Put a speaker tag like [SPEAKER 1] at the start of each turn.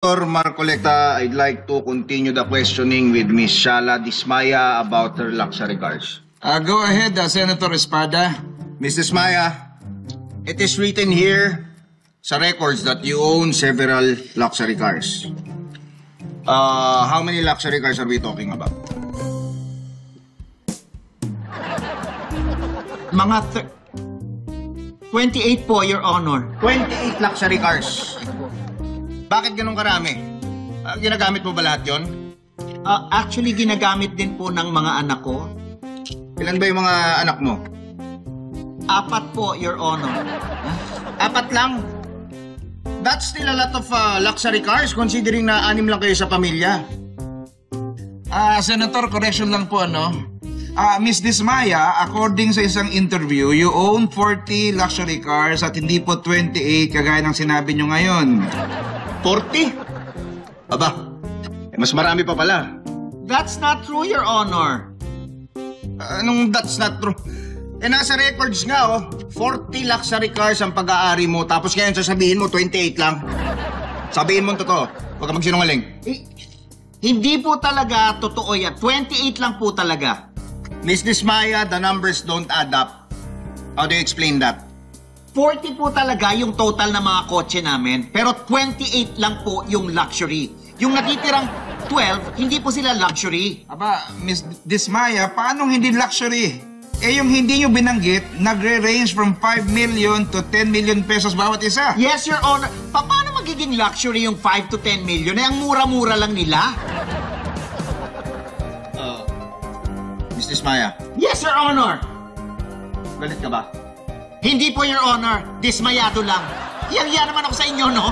[SPEAKER 1] Senator Marcoleta, I'd like to continue the questioning with Ms. Shala Dismaya about her luxury cars.
[SPEAKER 2] Go ahead, Senator Espada.
[SPEAKER 1] Ms. Dismaya, it is written here sa records that you own several luxury cars. How many luxury cars are we talking about?
[SPEAKER 3] Mga 28 po, Your Honor.
[SPEAKER 1] 28 luxury cars. Bakit ganun karami? Ginagamit mo ba lahat yon?
[SPEAKER 3] Actually, ginagamit din po ng mga anak ko.
[SPEAKER 1] Ilan ba yung mga anak mo?
[SPEAKER 3] 4 po, Your Honor.
[SPEAKER 1] 4 lang? That's still a lot of luxury cars considering na 6 lang kayo sa pamilya.
[SPEAKER 2] Senator, correction lang po, Miss Dismaya, according sa isang interview, you own 40 luxury cars at hindi po 28 kagaya ng sinabi nyo ngayon.
[SPEAKER 1] 40? Aba, mas marami pa pala.
[SPEAKER 3] That's not true, Your Honor.
[SPEAKER 1] Anong that's not true? Nasa records nga, 40 luxury cars ang pag-aari mo, tapos ngayon sasabihin mo 28 lang. Sabihin mo totoo, huwag ka magsinungaling.
[SPEAKER 3] Hindi po talaga totoo yan. 28 lang po talaga.
[SPEAKER 1] Miss Dismaya, the numbers don't add up. How do you explain that?
[SPEAKER 3] 40 po talaga yung total ng mga kotse namin, pero 28 lang po yung luxury. Yung natitirang 12, hindi po sila luxury.
[SPEAKER 2] Aba, Miss Dismaya, paano hindi luxury? Yung hindi nyo binanggit, nagre-range from 5 million to 10 million pesos bawat isa.
[SPEAKER 3] Yes, Your Honor. Paano magiging luxury yung 5 to 10 million? Ang mura-mura lang nila.
[SPEAKER 1] Miss Dismaya,
[SPEAKER 3] Yes, Your Honor.
[SPEAKER 1] galit ka ba?
[SPEAKER 3] Hindi po, Your Honor. Dismayado lang. Iyang-iya naman ako sa inyo, no?